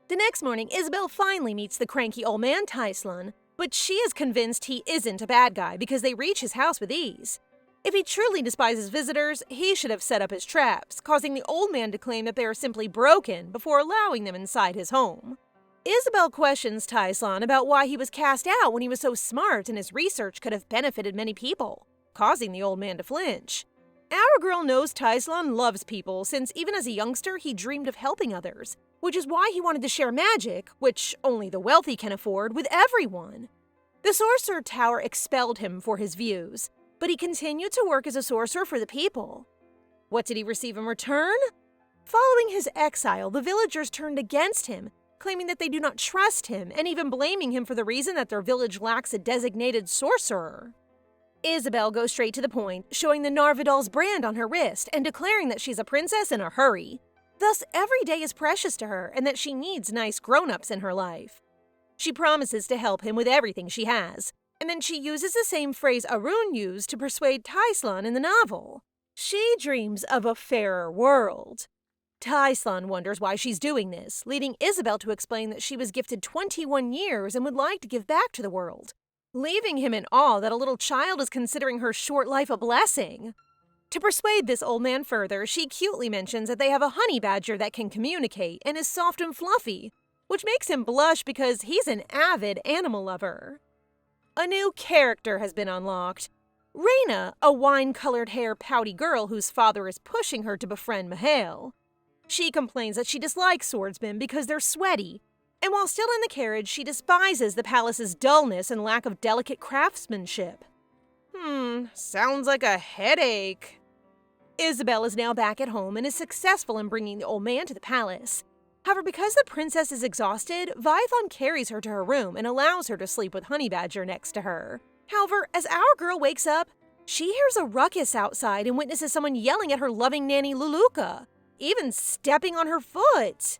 The next morning, Isabel finally meets the cranky old man Tyelon, but she is convinced he isn't a bad guy because they reach his house with ease. If he truly despises visitors, he should have set up his traps, causing the old man to claim that they are simply broken before allowing them inside his home. Isabel questions Tyelon about why he was cast out when he was so smart and his research could have benefited many people, causing the old man to flinch. Our girl knows Tyelon loves people since even as a youngster he dreamed of helping others, which is why he wanted to share magic, which only the wealthy can afford, with everyone. The Sorcerer Tower expelled him for his views, but he continued to work as a sorcerer for the people. What did he receive in return? Following his exile, the villagers turned against him, claiming that they do not trust him, and even blaming him for the reason that their village lacks a designated sorcerer. Isabel goes straight to the point, showing the Narvidal's brand on her wrist and declaring that she's a princess in a hurry. Thus, every day is precious to her and that she needs nice grown-ups in her life. She promises to help him with everything she has, and then she uses the same phrase Arun used to persuade Tyelon in the novel. She dreams of a fairer world. Tyelon wonders why she's doing this, leading Isabel to explain that she was gifted 21 years and would like to give back to the world, leaving him in awe that a little child is considering her short life a blessing. To persuade this old man further, she cutely mentions that they have a honey badger that can communicate and is soft and fluffy, which makes him blush because he's an avid animal lover. A new character has been unlocked. Reina, a wine-colored hair pouty girl whose father is pushing her to befriend Mihail. She complains that she dislikes swordsmen because they're sweaty, and while still in the carriage, she despises the palace's dullness and lack of delicate craftsmanship. Sounds like a headache. Isabel is now back at home and is successful in bringing the old man to the palace. However, because the princess is exhausted, Viathon carries her to her room and allows her to sleep with Honey Badger next to her. However, as our girl wakes up, she hears a ruckus outside and witnesses someone yelling at her loving nanny Luluka, even stepping on her foot.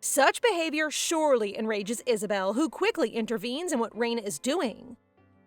Such behavior surely enrages Isabel, who quickly intervenes in what Reina is doing.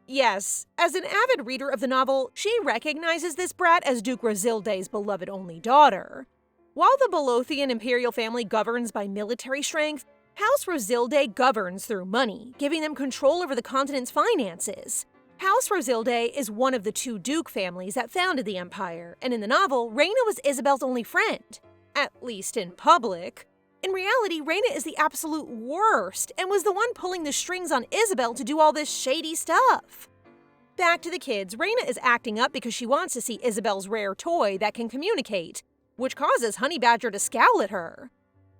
Yes, as an avid reader of the novel, she recognizes this brat as Duke Rosilde's beloved only daughter. While the Bolothian imperial family governs by military strength, House Rosilde governs through money, giving them control over the continent's finances. House Rosilde is one of the 2 duke families that founded the empire, and in the novel, Reina was Isabel's only friend. At least in public. In reality, Reina is the absolute worst and was the one pulling the strings on Isabel to do all this shady stuff. Back to the kids, Reina is acting up because she wants to see Isabel's rare toy that can communicate, which causes Honey Badger to scowl at her.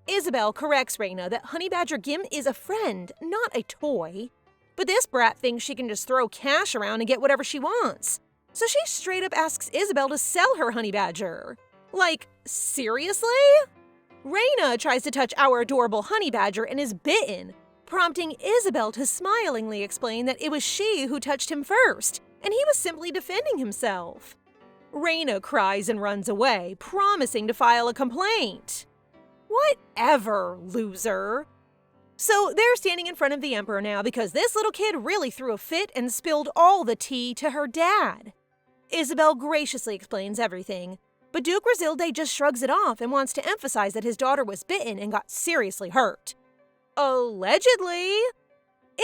Isabel corrects Reina that Honey Badger Gim is a friend, not a toy. But this brat thinks she can just throw cash around and get whatever she wants. So she straight up asks Isabel to sell her honey badger. Like, seriously? Reina tries to touch our adorable honey badger and is bitten, prompting Isabel to smilingly explain that it was she who touched him first, and he was simply defending himself. Reina cries and runs away, promising to file a complaint. Whatever, loser. So they're standing in front of the Emperor now because this little kid really threw a fit and spilled all the tea to her dad. Isabel graciously explains everything, but Duke Rosilde just shrugs it off and wants to emphasize that his daughter was bitten and got seriously hurt. Allegedly.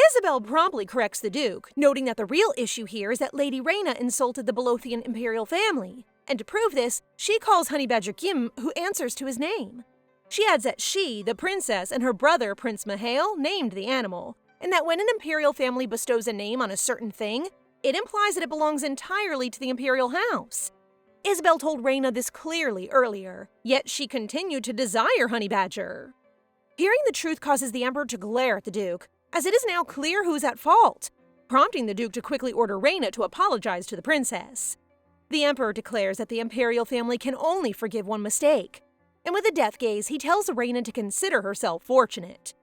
Isabel promptly corrects the Duke, noting that the real issue here is that Lady Reina insulted the Belothian imperial family, and to prove this, she calls Honey Badger Gim, who answers to his name. She adds that she, the princess, and her brother, Prince Mahail, named the animal, and that when an imperial family bestows a name on a certain thing, it implies that it belongs entirely to the imperial house. Isabel told Reina this clearly earlier, yet she continued to desire Honey Badger. Hearing the truth causes the Emperor to glare at the Duke, as it is now clear who's at fault, prompting the Duke to quickly order Reina to apologize to the princess. The Emperor declares that the imperial family can only forgive one mistake, and with a death gaze, he tells Reina to consider herself fortunate.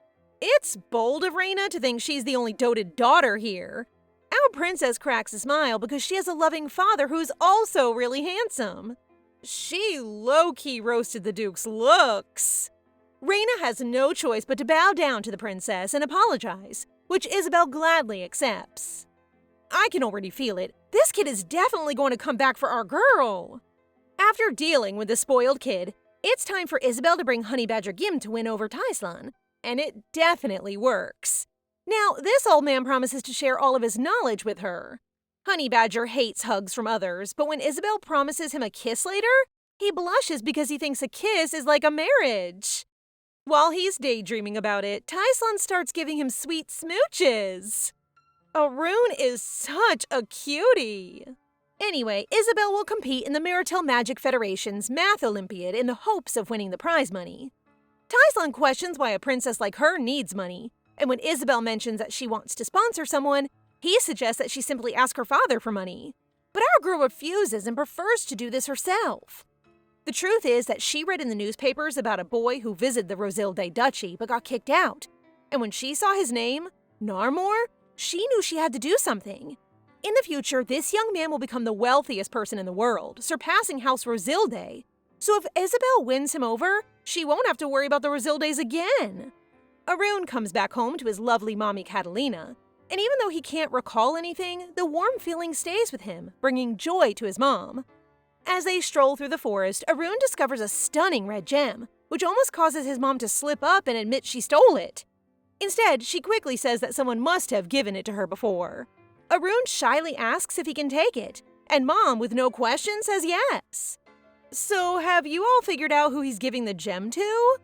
It's bold of Reina to think she's the only doted daughter here. Our princess cracks a smile because she has a loving father who's also really handsome. She low-key roasted the Duke's looks. Reina has no choice but to bow down to the princess and apologize, which Isabel gladly accepts. I can already feel it. This kid is definitely going to come back for our girl. After dealing with the spoiled kid, it's time for Isabel to bring Honey Badger Gim to win over Tyelon, and it definitely works. Now, this old man promises to share all of his knowledge with her. Honey Badger hates hugs from others, but when Isabel promises him a kiss later, he blushes because he thinks a kiss is like a marriage. While he's daydreaming about it, Tyelon starts giving him sweet smooches. Arun is such a cutie. Anyway, Isabel will compete in the Maritel Magic Federation's Math Olympiad in the hopes of winning the prize money. Tyelon questions why a princess like her needs money, and when Isabel mentions that she wants to sponsor someone, he suggests that she simply ask her father for money. But our girl refuses and prefers to do this herself. The truth is that she read in the newspapers about a boy who visited the Rosilde Duchy but got kicked out, and when she saw his name, Narmor, she knew she had to do something. In the future, this young man will become the wealthiest person in the world, surpassing House Rosilde. So if Isabel wins him over, she won't have to worry about the Rosildes again. Arun comes back home to his lovely mommy Catalina, and even though he can't recall anything, the warm feeling stays with him, bringing joy to his mom. As they stroll through the forest, Arun discovers a stunning red gem, which almost causes his mom to slip up and admit she stole it. Instead, she quickly says that someone must have given it to her before. Arun shyly asks if he can take it, and Mom, with no question, says yes. So have you all figured out who he's giving the gem to?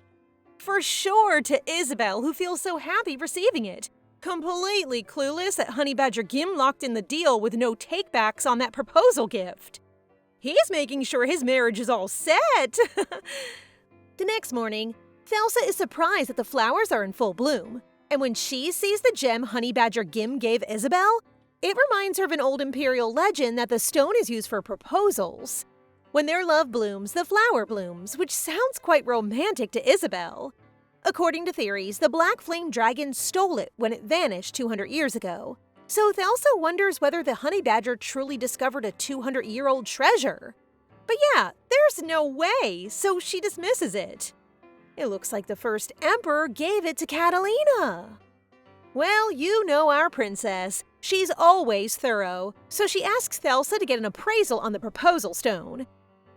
For sure to Isabel, who feels so happy receiving it, completely clueless that Honey Badger Gim locked in the deal with no takebacks on that proposal gift. He's making sure his marriage is all set. The next morning, Thelsa is surprised that the flowers are in full bloom, and when she sees the gem Honey Badger Gim gave Isabel, it reminds her of an old imperial legend that the stone is used for proposals. When their love blooms, the flower blooms, which sounds quite romantic to Isabel. According to theories, the Black Flame Dragon stole it when it vanished 200 years ago. So Thelsa wonders whether the honey badger truly discovered a 200-year-old treasure. But yeah, there's no way, so she dismisses it. It looks like the first emperor gave it to Catalina. Well, you know our princess. She's always thorough, so she asks Thelsa to get an appraisal on the proposal stone.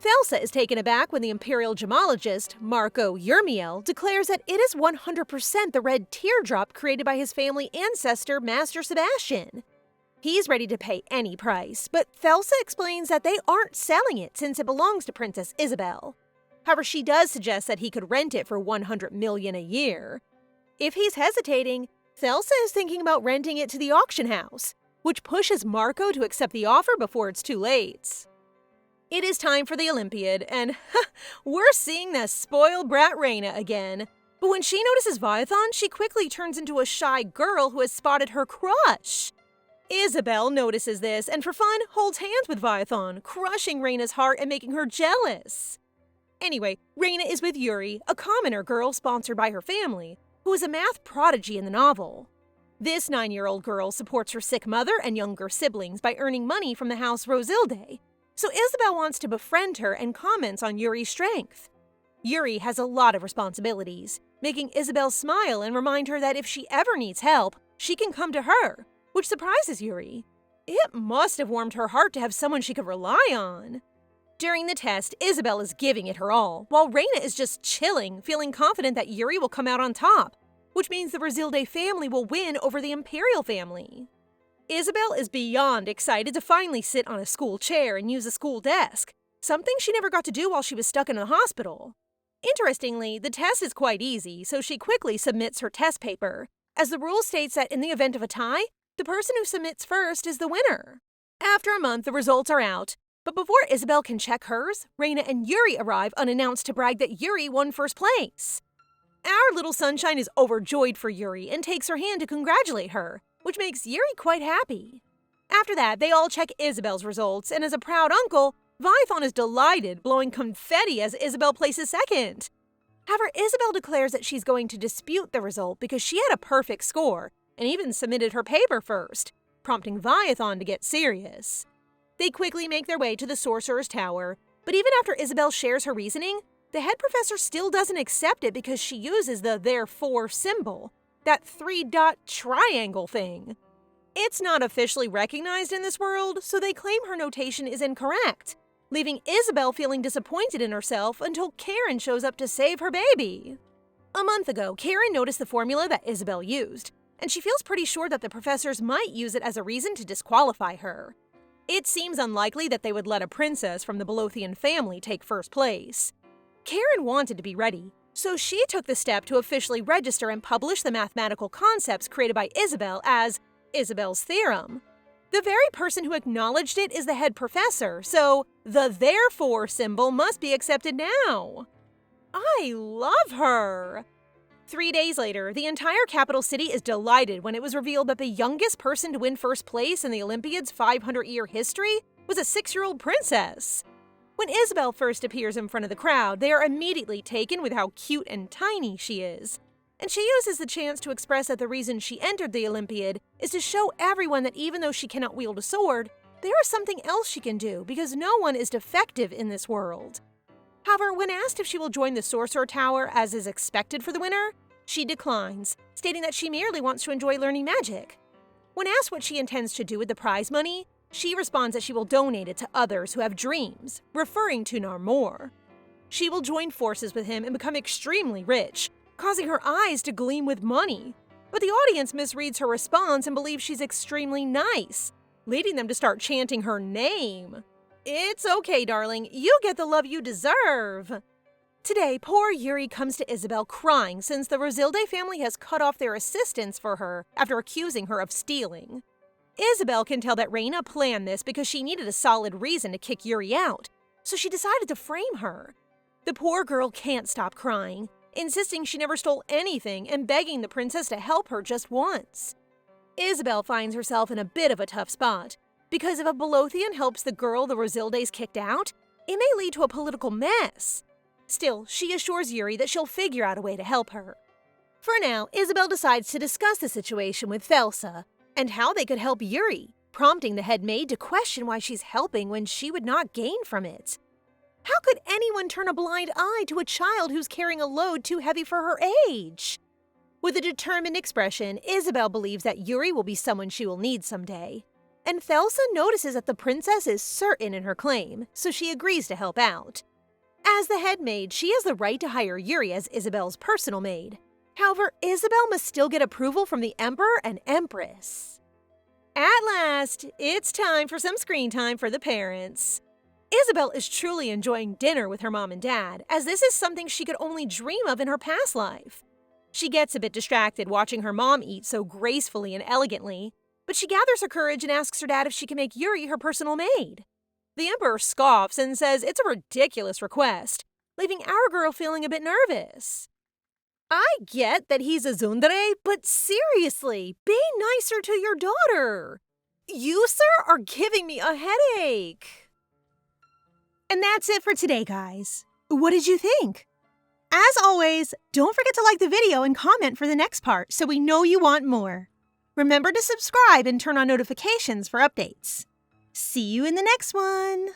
Thelsa is taken aback when the imperial gemologist, Marco Urmiel, declares that it is 100% the red teardrop created by his family ancestor, Master Sebastian. He's ready to pay any price, but Thelsa explains that they aren't selling it since it belongs to Princess Isabel. However, she does suggest that he could rent it for 100 million a year. If he's hesitating, Thelsa is thinking about renting it to the auction house, which pushes Marco to accept the offer before it's too late. It is time for the Olympiad, and we're seeing that spoiled brat Reina again. But when she notices Viathon, she quickly turns into a shy girl who has spotted her crush. Isabel notices this and for fun holds hands with Viathon, crushing Reina's heart and making her jealous. Anyway, Reina is with Yuri, a commoner girl sponsored by her family, who is a math prodigy in the novel. This 9-year-old girl supports her sick mother and younger siblings by earning money from the house Rosilde, so Isabel wants to befriend her and comments on Yuri's strength. Yuri has a lot of responsibilities, making Isabel smile and remind her that if she ever needs help, she can come to her, which surprises Yuri. It must have warmed her heart to have someone she could rely on. During the test, Isabel is giving it her all, while Reina is just chilling, feeling confident that Yuri will come out on top, which means the Rosilde family will win over the Imperial family. Isabel is beyond excited to finally sit on a school chair and use a school desk, something she never got to do while she was stuck in the hospital. Interestingly, the test is quite easy, so she quickly submits her test paper, as the rule states that in the event of a tie, the person who submits first is the winner. After a month, the results are out, but before Isabel can check hers, Reina and Yuri arrive unannounced to brag that Yuri won first place. Our little sunshine is overjoyed for Yuri and takes her hand to congratulate her, which makes Yuri quite happy. After that, they all check Isabel's results, and as a proud uncle, Viathon is delighted, blowing confetti as Isabel places second. However, Isabel declares that she's going to dispute the result because she had a perfect score and even submitted her paper first, prompting Viathon to get serious. They quickly make their way to the Sorcerer's Tower, but even after Isabel shares her reasoning, the head professor still doesn't accept it because she uses the therefore symbol, that 3-dot triangle thing. It's not officially recognized in this world, so they claim her notation is incorrect, leaving Isabel feeling disappointed in herself until Karin shows up to save her baby. A month ago, Karin noticed the formula that Isabel used, and she feels pretty sure that the professors might use it as a reason to disqualify her. It seems unlikely that they would let a princess from the Bolothian family take first place. Karin wanted to be ready, so she took the step to officially register and publish the mathematical concepts created by Isabel as Isabel's theorem. The very person who acknowledged it is the head professor, so the therefore symbol must be accepted now. I love her! 3 days later, the entire capital city is delighted when it was revealed that the youngest person to win first place in the Olympiad's 500-year history was a 6-year-old princess. When Isabel first appears in front of the crowd, they are immediately taken with how cute and tiny she is. And she uses the chance to express that the reason she entered the Olympiad is to show everyone that even though she cannot wield a sword, there is something else she can do because no one is defective in this world. However, when asked if she will join the Sorcerer Tower as is expected for the winner, she declines, stating that she merely wants to enjoy learning magic. When asked what she intends to do with the prize money, she responds that she will donate it to others who have dreams, referring to Narmor. She will join forces with him and become extremely rich, causing her eyes to gleam with money. But the audience misreads her response and believes she's extremely nice, leading them to start chanting her name. It's okay, darling. You get the love you deserve. Today, poor Yuri comes to Isabel crying since the Rosilde family has cut off their assistance for her after accusing her of stealing. Isabel can tell that Reina planned this because she needed a solid reason to kick Yuri out, so she decided to frame her. The poor girl can't stop crying, insisting she never stole anything and begging the princess to help her just once. Isabel finds herself in a bit of a tough spot, because if a Bolothian helps the girl the Rosildes kicked out, it may lead to a political mess. Still, she assures Yuri that she'll figure out a way to help her. For now, Isabel decides to discuss the situation with Felsa and how they could help Yuri, prompting the head maid to question why she's helping when she would not gain from it. How could anyone turn a blind eye to a child who's carrying a load too heavy for her age? With a determined expression, Isabel believes that Yuri will be someone she will need someday. And Felsa notices that the princess is certain in her claim, so she agrees to help out. As the head maid, she has the right to hire Yuri as Isabel's personal maid. However, Isabel must still get approval from the Emperor and Empress. At last, it's time for some screen time for the parents. Isabel is truly enjoying dinner with her mom and dad, as this is something she could only dream of in her past life. She gets a bit distracted watching her mom eat so gracefully and elegantly, but she gathers her courage and asks her dad if she can make Yuri her personal maid. The Emperor scoffs and says it's a ridiculous request, leaving our girl feeling a bit nervous. I get that he's a tsundere, but seriously, be nicer to your daughter. You, sir, are giving me a headache. And that's it for today, guys. What did you think? As always, don't forget to like the video and comment for the next part so we know you want more. Remember to subscribe and turn on notifications for updates. See you in the next one!